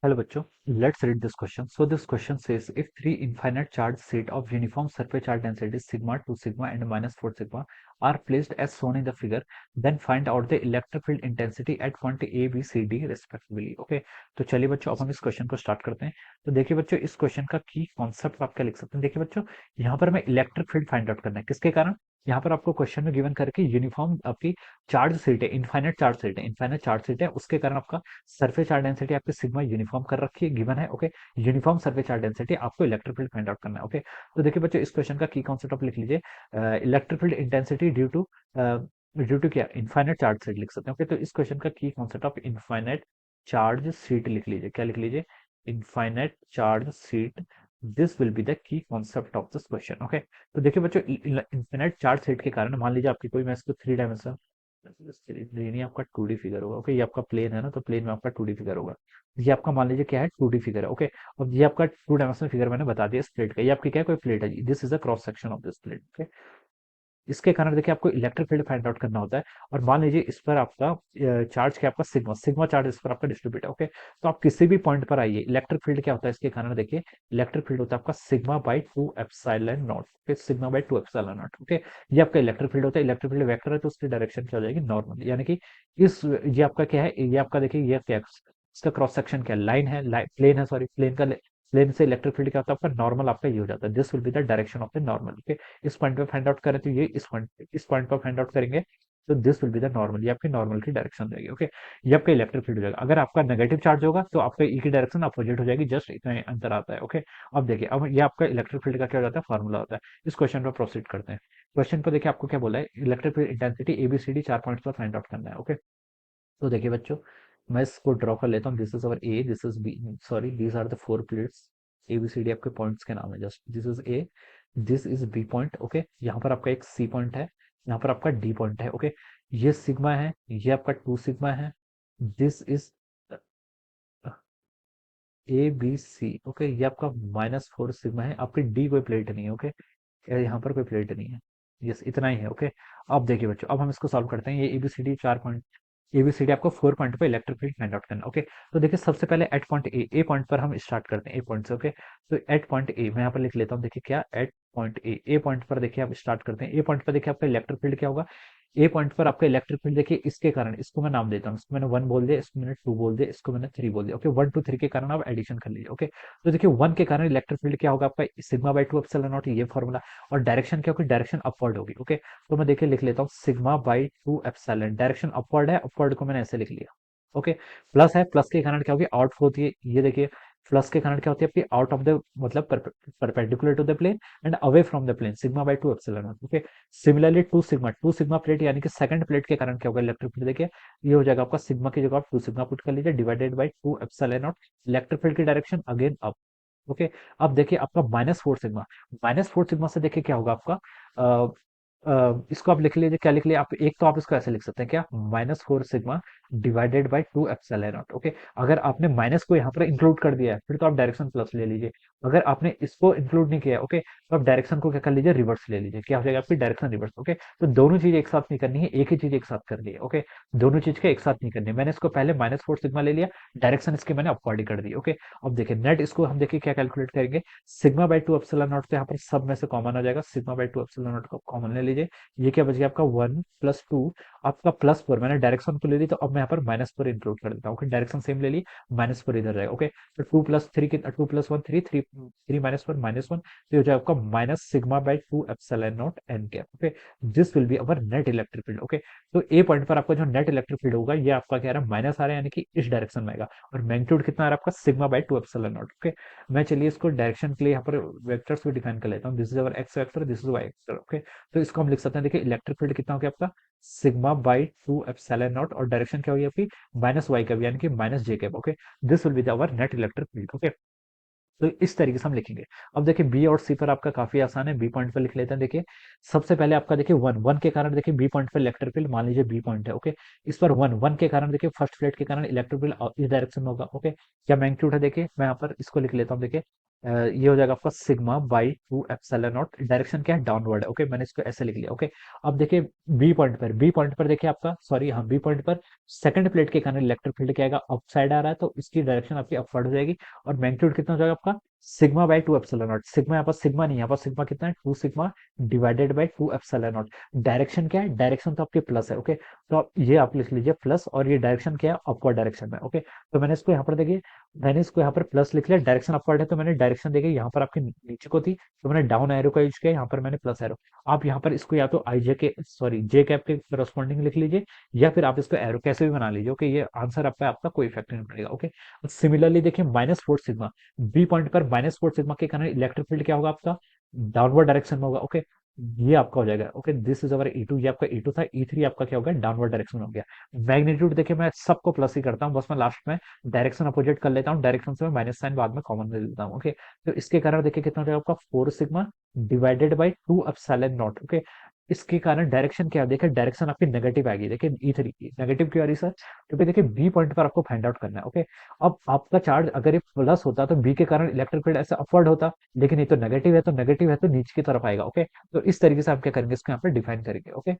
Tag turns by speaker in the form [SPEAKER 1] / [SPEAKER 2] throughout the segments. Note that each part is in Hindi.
[SPEAKER 1] Hello बच्चों, let's read this question. So this question says if three infinite charge set of uniform surface charge density sigma 2 sigma and minus 4 sigma are placed as shown in the figure, then find out the electric field intensity at point A, B, C, D respectively. Okay, तो चलिए बच्चों अब हम इस क्वेश्चन को स्टार्ट करते हैं। तो देखिए बच्चों इस क्वेश्चन का की कॉन्सेप्ट आप क्या लिख सकते हैं। देखिए बच्चों यहाँ पर हमें इलेक्ट्रिक फील्ड फाइंड आउट करना है किसके कारण। यहाँ पर आपको क्वेश्चन में गिवन करके यूनिफॉर्म आपकी चार्ज सीट है, इनफाइनाइट चार्ज सीट है, उसके कारण आपका सरफेस चार्ज डेंसिटी आपकी सिग्मा यूनिफॉर्म कर रखी है, गिवन है। Okay, uniform surface charge density आपको इलेक्ट्रिक फील्ड फाइंड आउट करना है। ओके, तो देखिए बच्चों इस क्वेश्चन का की कॉन्सेप्ट आप लिख लीजिए, electric field intensity due to क्या, इनफाइनाइट चार्ज सीट लिख सकते हैं। ओके, तो इस क्वेश्चन का key concept of infinite charge sheet लिख लीजिए, क्या लिख लीजिए, infinite charge sheet. This will be the key concept of this question. Okay, तो देखिए बच्चों इनफाइनाइट चार्ज सीट के कारण मान लीजिए आपकी कोई, मैं इसको थ्री डायमेंशन, नहीं आपका 2D फिगर होगा। ओके, ये आपका प्लेन है ना, तो प्लेन में आपका 2D फिगर होगा। ये आपका मान लीजिए क्या है, 2D फिगर है। ओके, अब ये आपका टू डायमेंशनल फिगर मैंने बता दिया इस प्लेट का। ये आपकी क्या है, कोई प्लेट है, this is a cross section of this plate. Okay, इसके कारण देखिए आपको इलेक्ट्रिक फील्ड फाइंड आउट करना होता है। और मान लीजिए इस पर आपका चार्ज क्या, आपका सिग्मा सिग्मा चार्ज इस पर आपका डिस्ट्रीब्यूट है। ओके, तो आप किसी भी पॉइंट पर आइए, इलेक्ट्रिक फील्ड क्या होता है इसके कारण, देखिए इलेक्ट्रिक फील्ड होता है आपका sigma by two epsilon naught. Okay, sigma by two epsilon naught. Okay, ये आपका इलेक्ट्रिक फील्ड होता है। इलेक्ट्रिक फील्ड वेक्टर है तो उसकी डायरेक्शन क्या हो जाएगी, नॉर्मल, यानी कि इस, ये आपका क्या है, ये आपका देखिए ये क्या है, इसका क्रॉस सेक्शन क्या, लाइन है, प्लेन है, सॉरी प्लेन का, प्लेन से इलेक्ट्रिक फील्ड क्या होता है आपका, नॉर्मल आपका ये हो जाता है। This will be the direction of the normal. Okay, इस पॉइंट पे फाइंड आउट करें तो ये इस पॉइंट पर फाइंड आउट करेंगे तो this will be the normal, ये आपकी नॉर्मल की डायरेक्शन रहेगी। ओके, ये आपका इलेक्ट्रिक फील्ड हो जाएगा। अगर आपका नेगेटिव चार्ज होगा तो आपका ई की डायरेक्शन अपोजिट हो जाएगी, जस्ट इतना ही अंतर आता है। ओके, अब देखिए अब ये आपका इलेक्ट्रिक फील्ड का क्या हो जाता है, फॉर्मूला होता है। इस क्वेश्चन पर प्रोसीड करते हैं। क्वेश्चन पर देखिए आपको क्या बोला है, electric field intensity A B C D 4 points पर फाइंड आउट करना है। ओके, तो देखिए बच्चों मैं इसको ड्रॉ कर लेता हूँ। This is our A, this is B, sorry these are the four plates. A B C D आपके पॉइंट्स के नाम है, just this is A, this is B point. Okay, यहाँ पर आपका एक सी पॉइंट है, यहाँ पर आपका डी पॉइंट है। ओके, ये सिग्मा है, ये आपका टू सिग्मा है, this is A B C. Okay, ये आपका माइनस फोर सिग्मा है, आपकी डी कोई प्लेट नहीं है। ओके, यहाँ पर कोई प्लेट नहीं है। यस, इतना ही है। ओके, अब देखिए बच्चों अब हम इसको सॉल्व करते हैं। ये एबीसीडी 4 पॉइंट, एबीसीडी आपको 4 पॉइंट पे इलेक्ट्रिक फील्ड फाइंड आउट करना। ओके, तो देखिए सबसे पहले एट पॉइंट ए पॉइंट पर हम स्टार्ट करते हैं, ए पॉइंट से। ओके, तो एट पॉइंट ए मैं यहाँ पर लिख लेता हूँ। देखिए क्या, एट पॉइंट ए पॉइंट पर देखिए आप स्टार्ट करते हैं। ए पॉइंट पर देखिए आपका इलेक्ट्रिक फील्ड क्या होगा, ए पॉइंट पर आपका इलेक्ट्रिक फील्ड देखिए इसके कारण, इसको मैं नाम देता हूँ, इसको मैंने वन बोल दिया, इसको मैंने टू बोल दिया, इसको मैंने थ्री बोल दिया। ओके, वन टू थ्री के कारण आप एडिशन कर लीजिए। ओके, तो देखिए वन के कारण इलेक्ट्रिक फील्ड क्या होगा आपका, sigma by two epsilon not, ये फॉर्मूला। और डायरेक्शन क्या होगी, डायरेक्शन अपवर्ड होगी। ओके, तो मैं देखिए लिख लेता हूँ sigma by two epsilon, direction upward है, अपवर्ड को मैंने ऐसे लिख लिया। ओके, प्लस है, प्लस के कारण क्या होगी, आउट होती है, ये देखिए प्लस के कारण क्या होती है आपकी, आउट ऑफ द मतलब perpendicular to the plane and away from the plane, sigma by two epsilon naught. Okay, similarly to sigma plate यानी कि सेकंड प्लेट के कारण क्या होगा, इलेक्ट्रिक फील्ड देखिए ये हो जाएगा आपका, सिग्मा की जगह आप टू सिग्मा पुट कर लीजिए, divided by two epsilon not, electric field की डायरेक्शन अगेन अप। ओके, अब देखिए आपका minus four sigma, minus four sigma से देखिए क्या होगा आपका, इसको आप लिख लीजिए, क्या लिख लिया आप, एक तो आप इसको ऐसे लिख सकते हैं क्या, minus four sigma divided by two epsilon naught. Okay, अगर आपने माइनस को यहाँ पर इंक्लूड कर दिया है फिर तो आप डायरेक्शन प्लस ले लीजिए। अगर आपने इसको इंक्लूड नहीं किया, ओके, तो आप डायरेक्शन को क्या कर लीजिए, रिवर्स ले लीजिए, क्या हो जाएगा आपकी डायरेक्शन रिवर्स। ओके, तो दोनों चीज एक साथ नहीं करनी है, एक ही चीज एक साथ करनी है। ओके, दोनों चीज के एक साथ नहीं करनी है। मैंने इसको पहले माइनस फोर सिग्मा ले लिया, डायरेक्शन इसके मैंने अपवर्ड ही कर दी। ओके, अब देखिए नेट, इसको हम देखिए क्या कैलकुलेट करेंगे, sigma by two epsilon not, तो यहाँ पर सब में से कॉमन आ जाएगा, sigma by two epsilon not को कॉमन ले लीजिए। ये क्या बच गया आपका, वन प्लस टू, आपका प्लस फोर, मैंने डायरेक्शन को ले ली तो अब मैं यहाँ पर माइनस फोर इंक्लूड कर देता हूँ। ओके, डायरेक्शन सेम ले ली, माइनस फोर इधर रहेगा। ओके, तो two plus three, two plus one three, three three minus one minus one, तो हो जाएगा आपका minus sigma by two epsilon not an cap. Okay, this will be our net electric field. Okay, तो ए पॉइंट पर आपका जो नेट इलेक्ट्रिक फील्ड होगा ये आपका क्या रहा है, माइनस आ रहा है, यानी कि इस डायरेक्शन में आएगा। और मैग्नीट्यूड कितना आ रहा है आपका, sigma by two epsilon naught. Okay, मैं चलिए इसको डायरेक्शन के लिए यहाँ पर वेक्टर्स को डिफाइन कर लेता हूँ। This is our X vector, this is Y vector. Okay, तो इसको हम लिख सकते हैं, देखिए इलेक्ट्रिक फील्ड कितना हो गया आपका, sigma by two epsilon not, और डायरेक्शन क्या होगी आपकी, माइनस वाई का भी, यानी कि minus J cap. Okay, this will be our net electric field. Okay, तो इस तरीके से हम लिखेंगे। अब देखिए बी और सी पर आपका काफी आसान है, बी पॉइंट पर लिख लेते हैं। देखिए सबसे पहले आपका देखिए वन, वन के कारण देखिए बी पॉइंट पर इलेक्ट्रिक फील्ड, मान लीजिए बी पॉइंट है। ओके, इस पर वन, वन के कारण देखिए फर्स्ट प्लेट के कारण इलेक्ट्रिक फील्ड इस डायरेक्शन में होगा। ओके, क्या मैग्नीट्यूड है, देखिए मैं यहाँ पर इसको लिख लेता हूँ। देखिए ये हो जाएगा आपका sigma by two epsilon naught. Direction क्या है, डाउनवर्ड है। ओके, मैंने इसको ऐसे लिख लिया। ओके, अब देखिए बी पॉइंट पर देखिए आपका, सॉरी हाँ, बी पॉइंट पर सेकंड प्लेट के कारण इलेक्ट्रिक फील्ड क्या आएगा, अप साइड आ रहा है, तो इसकी डायरेक्शन आपकी अपवर्ड हो जाएगी। और मैग्नीट्यूड कितना हो जाएगा आपका, sigma by two epsilon naught. Sigma यहाँ पर सिग्मा नहीं, यहाँ पर सिग्मा कितना है, two sigma divided by two epsilon naught. Direction क्या है, डायरेक्शन तो आपके प्लस है। ओके, तो ये आप लिख लीजिए प्लस, और ये डायरेक्शन क्या है, अपवर्ड डायरेक्शन में। ओके, तो मैंने इसको यहाँ पर देखिए, मैंने इसको यहाँ पर प्लस लिख लिया, डायरेक्शन अपवर्ड है, तो मैंने डायरेक्शन देखी यहाँ पर आपके नीचे को थी, तो मैंने डाउन एरो का यूज किया, यहाँ पर मैंने प्लस एरो। आप यहाँ पर इसको या तो आई जे के, सॉरी जे कैप के करस्पॉन्डिंग लिख लीजिए, या फिर आप इसको एरो कैसे भी बना लीजिए। ओके, ये आंसर आपका आपका कोई इफेक्ट नहीं पड़ेगा। ओके, सिमिलरली देखिए minus four sigma, B point पर माइनस फोर सिग्मा के कारण इलेक्ट्रिक फील्ड क्या होगा आपका, डाउनवर्ड डायरेक्शन में होगा। ओके, ये आपका हो जाएगा। Okay, this is our E two, ये आपका ई टू था, ई थ्री आपका क्या होगा, डाउनवर्ड डायरेक्शन में हो गया। मैग्नीट्यूड देखिए मैं सबको प्लस ही करता हूँ, बस मैं लास्ट में डायरेक्शन अपोजिट कर लेता हूँ, डायरेक्शन से मैं माइनस साइन बाद में कॉमन ले लेता हूँ। ओके, तो इसके कारण देखिए कितना हो जाएगा आपका, four sigma divided by two epsilon naught. Okay, इसके कारण डायरेक्शन क्या है, देखिए डायरेक्शन आपकी नेगेटिव आएगी। देखिए ई थ्री की नेगेटिव क्यों आ रही है सर, क्योंकि देखिए बी पॉइंट पर आपको फाइंड आउट करना है। ओके, अब आपका चार्ज अगर ये प्लस होता तो बी के कारण इलेक्ट्रिक फील्ड ऐसे अपवर्ड होता, लेकिन ये तो नेगेटिव है, तो नेगेटिव है तो नीचे की तरफ आएगा। ओके, तो इस तरीके से आप क्या करेंगे, इसको यहाँ पर डिफाइन करेंगे। ओके,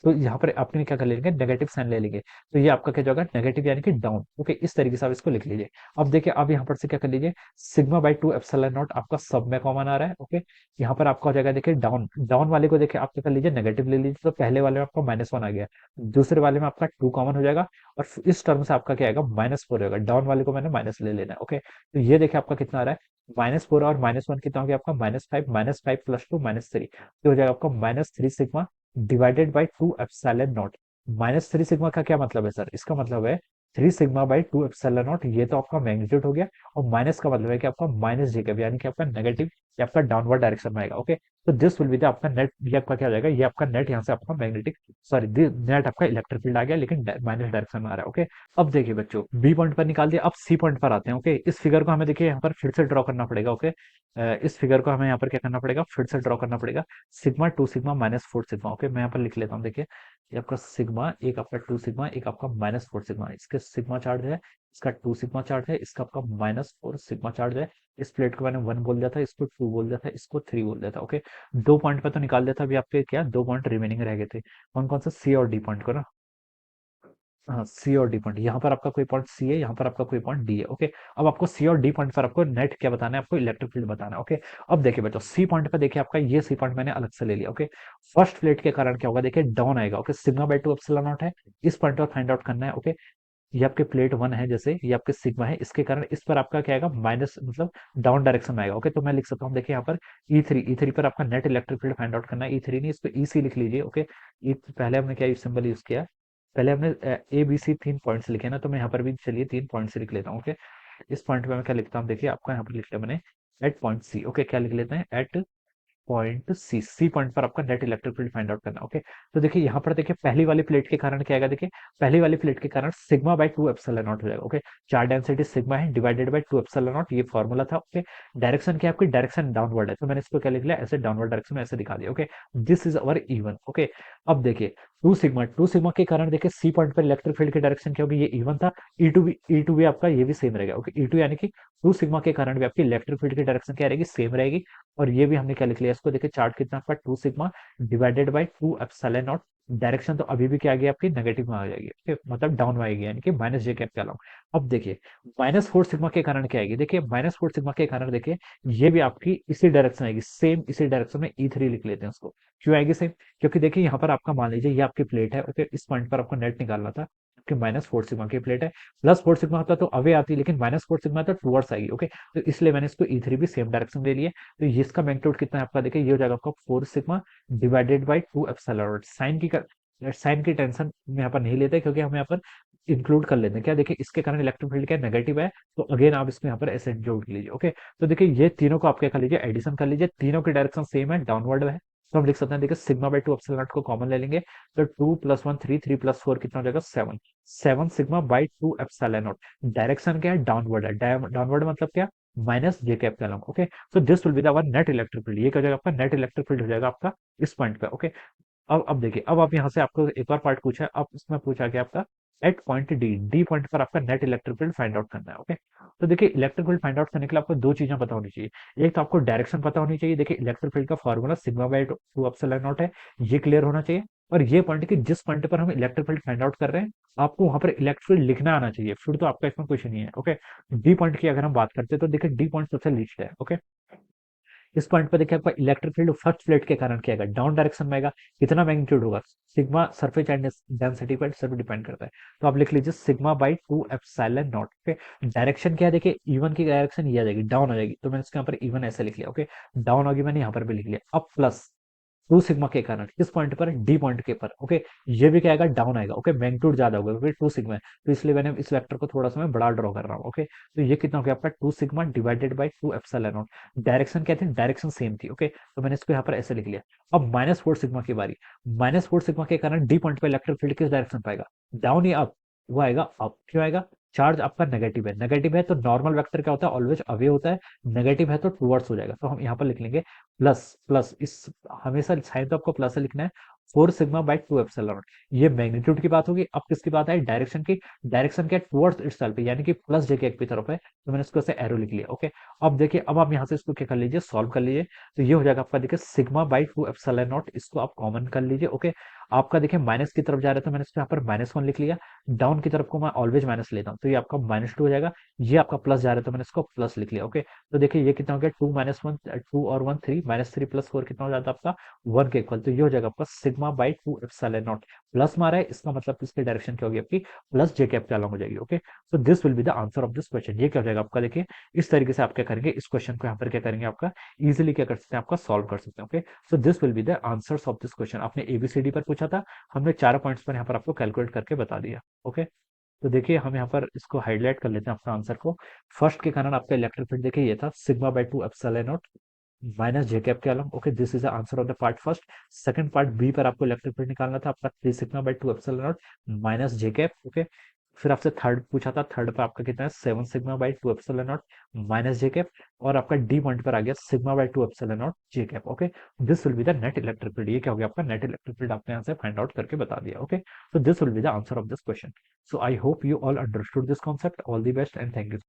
[SPEAKER 1] तो यहाँ पर आपने क्या कर लेंगे, नेगेटिव साइन ले लेंगे, तो ये आपका क्या जाएगा, नेगेटिव यानी कि डाउन। ओके, इस तरीके से आप इसको लिख लीजिए। अब देखिए, अब यहाँ पर से क्या कर लीजिए, sigma by two epsilon not आपका सब में कॉमन आ रहा है। ओके, यहाँ पर आपका हो जाएगा, देखिए डाउन, डाउन वाले को देखिए आप क्या कर लीजिए, नेगेटिव ले लीजिए, तो पहले वाले में आपका माइनस वन आ गया, दूसरे वाले में आपका टू कॉमन हो जाएगा, और इस टर्म से आपका क्या आएगा, माइनस फोर होगा। डाउन वाले को मैंने माइनस ले लेना है। ओके, तो ये देखिए आपका कितना आ रहा है, माइनस फोर और माइनस वन कितना हो गया आपका, minus five plus two minus three, तो हो जाएगा आपका minus three sigma divided by two epsilon naught. Minus three sigma का क्या मतलब है सर, इसका मतलब है three sigma by two epsilon not, ये तो आपका मैग्नीट्यूड हो गया। और माइनस का मतलब है कि आपका माइनस जेकब, यानी कि आपका नेगेटिव या आपका डाउनवर्ड डायरेक्शन में आएगा। ओके, तो दिस विल बी द आपका नेट, ये आपका क्या हो जाएगा, ये आपका नेट, यहाँ से आपका मैग्नेटिक, सॉरी नेट आपका इलेक्ट्रिक फील्ड आ गया, लेकिन माइनस डायरेक्शन में आ रहा है। ओके, अब देखिए बच्चों, बी पॉइंट पर निकाल दिया, अब सी पॉइंट पर आते हैं। ओके, इस फिगर को हमें देखिए यहाँ पर फिर से ड्रॉ करना पड़ेगा। ओके, इस फिगर को हमें यहाँ पर क्या करना पड़ेगा, फिर से ड्रॉ करना पड़ेगा। Sigma two sigma minus four sigma. Okay, मैं यहाँ पर लिख लेता हूँ, देखिए ये आपका सिग्मा, एक आपका टू सिग्मा, एक आपका माइनस फोर सिग्मा, इसके सिग्मा चार्ज है, इसका टू सिग्मा चार्ज है, इसका आपका माइनस फोर सिग्मा चार्ज है। इस प्लेट को मैंने वन बोल दिया था, इसको टू बोल दिया था, इसको थ्री बोल दिया था। ओके, दो पॉइंट पे तो निकाल दिया था, अभी आपके क्या दो पॉइंट रिमेनिंग रह गए थे, कौन कौन सा, सी और डी पॉइंट को ना, हाँ सी और डी पॉइंट, यहाँ पर आपका कोई पॉइंट सी है, यहाँ पर आपका कोई पॉइंट डी है। ओके, अब आपको सी और डी पॉइंट पर आपको नेट क्या बताना है, आपको इलेक्ट्रिक फील्ड बताना है। ओके, अब देखिए बच्चों, सी पॉइंट पर देखिए आपका ये सी पॉइंट मैंने अलग से ले लिया। ओके, फर्स्ट प्लेट के कारण क्या होगा, देखिए डाउन आएगा। Okay, sigma by two epsilon not है, इस पॉइंट पर फाइंड आउट करना है। ओके, ये आपके प्लेट वन है, जैसे ये आपके सिग्मा है, इसके कारण इस पर आपका क्या आएगा, माइनस मतलब डाउन डायरेक्शन में आएगा। ओके, तो मैं लिख सकता हूँ, देखिए यहाँ पर ई थ्री पर आपका net electric field find out करना है। ई थ्री नहीं, इसको ई सी लिख लीजिए। ओके, ई पहले हमने क्या सिंबल यूज किया, पहले हमने ए बी सी तीन पॉइंट्स लिखे ना, तो मैं यहाँ पर भी चलिए तीन पॉइंट्स लिख लेता हूँ। ओके, इस पॉइंट पे मैं क्या लिखता हूँ, देखिए आपका यहाँ पर लिख लिया मैंने, एट पॉइंट सी। ओके, क्या लिख लेते हैं, at point C, C point पर आपका net electric field find out करना। ओके, तो देखिए यहाँ पर देखिए पहली वाली प्लेट के कारण क्या आएगा, देखिए पहली वाली प्लेट के कारण sigma by two epsilon not हो जाएगा। ओके, चार डेंसिटी सिग्मा है divided by two epsilon not, ये फॉर्मूला था। ओके, डायरेक्शन क्या है आपकी, डायरेक्शन डाउनवर्ड है, तो मैंने इसको क्या लिख लिया, ऐसे डाउनवर्ड डायरेक्शन में ऐसे दिखा दिया। Okay, this is our even. Okay, अब देखिए टू सिग्मा के कारण देखिए सी पॉइंट पर इलेक्ट्रिक फील्ड की डायरेक्शन क्या होगी, ये इवन था। ई टू भी आपका ये भी सेम रहेगा। ओके, ई टू यानी कि टू सिग्मा के कारण भी आपकी इलेक्ट्रिक फील्ड की डायरेक्शन क्या रहेगी, सेम रहेगी। और ये भी हमने क्या लिख लिया, इसको देखिए चार्ट कितना आपका two sigma divided by two epsilon naught. Direction तो अभी भी क्या आ गई आपकी, नेगेटिव में आ जाएगी। ओके, मतलब डाउन में आएगी, यानी कि माइनस जे कैप क्या लाऊं। अब देखिए माइनस फोर सिग्मा के कारण क्या आएगी, देखिए माइनस फोर सिग्मा के कारण देखिए ये भी आपकी इसी डायरेक्शन आएगी, सेम इसी डायरेक्शन में ई थ्री लिख लेते हैं उसको। क्यों आएगी सेम, क्योंकि देखिए यहाँ पर आपका मान लीजिए ये आपकी प्लेट है। ओके, इस पॉइंट पर आपको नेट निकालना था, कि माइनस फोर सिग्मा की प्लेट है, प्लस फोर सिग्मा होता तो अवे आती, लेकिन माइनस फोर सिग्मा तो टूवर्ड्स आएगी। ओके, तो इसलिए मैंने इसको ई थ्री भी सेम डायरेक्शन ले लिया। तो ये इसका मैग्नीट्यूड कितना है आपका, देखिए ये हो जाएगा आपका four sigma divided by two epsilon. Sign की टेंशन में यहाँ पर नहीं लेते, क्योंकि हम यहाँ पर इंक्लूड कर लेते हैं क्या, देखिए इसके कारण इलेक्ट्रिक फील्ड क्या नेगेटिव है, तो अगेन आप इसको यहाँ पर ऐसे जोड़ लीजिए। ओके, तो देखिए ये तीनों को आप क्या कर लीजिए, एडिशन कर लीजिए, तीनों की डायरेक्शन सेम है, डाउनवर्ड है। तो हम लिख सकते हैं, देखिए sigma by two epsilon not को कॉमन ले लेंगे, तो two plus one three, three plus four कितना हो जाएगा, seven. Seven sigma by two epsilon naught. Direction क्या है, डाउनवर्ड है, डाउनवर्ड मतलब क्या, माइनस जे कैप का लॉन्ग। ओके, तो this will be the net electric field, ये क्या हो जाएगा आपका, नेट इलेक्ट्रिक फील्ड हो जाएगा आपका इस पॉइंट पे। ओके, अब देखिए, अब आप यहाँ से आपको एक और पार्ट पूछा है, अब इसमें पूछा गया आपका at point D, D point पर आपका net electric field find out करना है। ओके, तो देखिए इलेक्ट्रिक फील्ड फाइंड आउट करने के लिए आपको दो चीजें पता होनी चाहिए। एक तो आपको डायरेक्शन पता होनी चाहिए। देखिए इलेक्ट्रिक फील्ड का formula sigma by two epsilon not है, ये क्लियर होना चाहिए। और ये पॉइंट कि जिस पॉइंट पर हम इलेक्ट्रिक फील्ड फाइंड आउट कर रहे हैं, आपको वहां पर इलेक्ट्रिक फील्ड लिखना आना चाहिए, फिर तो आपका इसमें क्वेश्चन नहीं है। ओके, डी पॉइंट की अगर हम बात करते हैं तो देखिए डी पॉइंट सबसे लीस्ट है। ओके, इस पॉइंट पर देखिए आपका इलेक्ट्रिक फील्ड फर्स्ट प्लेट के कारण क्या आएगा, डाउन डायरेक्शन में आएगा। कितना मैग्नीट्यूड होगा, सिग्मा सरफेस एंड डेंसिटी पर सर डिपेंड करता है। तो आप लिख लीजिए sigma by two epsilon naught. Okay, direction क्या है, देखिए इवन की डायरेक्शन ये आ जाएगी, डाउन आ जाएगी, तो मैंने इसके यहाँ पर इवन ऐसे लिख लिया। ओके, डाउन होगी, मैंने यहाँ पर भी लिख लिया। अब प्लस टू सिग्मा के कारण किस पॉइंट पर, डी पॉइंट के पर। ओके, ये भी क्या आएगा, डाउन आएगा। ओके, मैग्नीट्यूड ज्यादा होगा क्योंकि टू सिग्मा है, तो इसलिए मैंने इस वेक्टर को थोड़ा सा मैं बड़ा ड्रॉ कर रहा हूँ। ओके, तो ये कितना हो गया आपका, two sigma divided by two epsilon naught. Direction क्या थी, डायरेक्शन सेम थी। ओके, तो मैंने इसको यहाँ पर ऐसे लिख लिया। अब माइनस फोर सिग्मा की बारी। माइनस फोर सिग्मा के कारण डी पॉइंट पर इलेक्ट्रिक फील्ड किस डायरेक्शन पाएगा, डाउन या अप, वो आएगा अप। क्यों आएगा, चार्ज आपका नेगेटिव है, नेगेटिव है तो नॉर्मल वेक्टर क्या होता है, ऑलवेज अवे होता है। नेगेटिव है तो टूवर्ड्स हो जाएगा, तो हम यहाँ पर लिख लेंगे प्लस प्लस, इस हमेशा साइन तो आपको प्लस से लिखना है, four sigma by two epsilon. ये मैग्नीट्यूड की बात होगी। अब किसकी बात है, डायरेक्शन की। डायरेक्शन क्या, टुवर्ड्स इटसेल्फ, यानी कि प्लस जे के एक की तरफ है, तो मैंने इसको ऐसे एरो लिख लिया। ओके, अब देखिए, अब आप यहाँ से इसको क्या कर लीजिए, सॉल्व कर लीजिए। तो ये हो जाएगा आपका, देखिए sigma by two epsilon not, इसको आप कॉमन कर लीजिए। ओके, आपका देखिए माइनस की तरफ जा रहा है, तो मैंने इसको यहाँ पर माइनस वन लिख लिया। डाउन की तरफ को मैं ऑलवेज माइनस लेता हूँ, तो ये आपका माइनस टू हो जाएगा। ये आपका प्लस जा रहा है, तो मैंने इसको प्लस लिख लिया। ओके, तो देखिए ये कितना हो गया, टू माइनस वन, टू और one three, minus three plus four कितना हो जाता है आपका, वन के इक्वल। तो ये हो जाएगा आपका sigma by two epsilon not. Plus मारा है, इसका मतलब इसकी डायरेक्शन क्या होगी आपकी, प्लस जे कैप के अलॉन्ग हो जाएगी। Okay, so this will be the answer of this question. ये क्या हो जाएगा आपका, देखिए इस तरीके से आप क्या करेंगे, इस क्वेश्चन को यहाँ पर क्या करेंगे, आपका इजिली क्या कर सकते हैं, आपका सॉल्व कर सकते हैं। Okay, so this will be the answers of this question. आपने एबीसीडी पर पूछा था, हमने चार पॉइंट्स पर यहाँ पर आपको कैलकुलेट करके बता दिया। ओके, तो देखिए हम यहाँ पर इसको हाईलाइट कर लेते हैं अपना आंसर को। फर्स्ट के कारण आपका इलेक्ट्रिक फील्ड देखिए ये था sigma by two epsilon naught minus J cap के along. Okay, this is the answer of the part first. Second part B पर आपको इलेक्ट्रिक फील्ड निकालना था, आपका three sigma by two epsilon naught minus J cap. Okay, फिर आपसे थर्ड पूछा था, थर्ड पर आपका कितना है, seven sigma by two epsilon naught minus J cap. और आपका डी पॉइंट पर आ गया sigma by two epsilon not J cap. Okay, this will be the net electric field. ये क्या हो गया आपका, नेट इलेक्ट्रिक फील्ड आपने यहाँ से फाइंड आउट करके बता दिया। Okay, so this will be the answer of this question. So I hope you all understood this concept. All the best and thank you.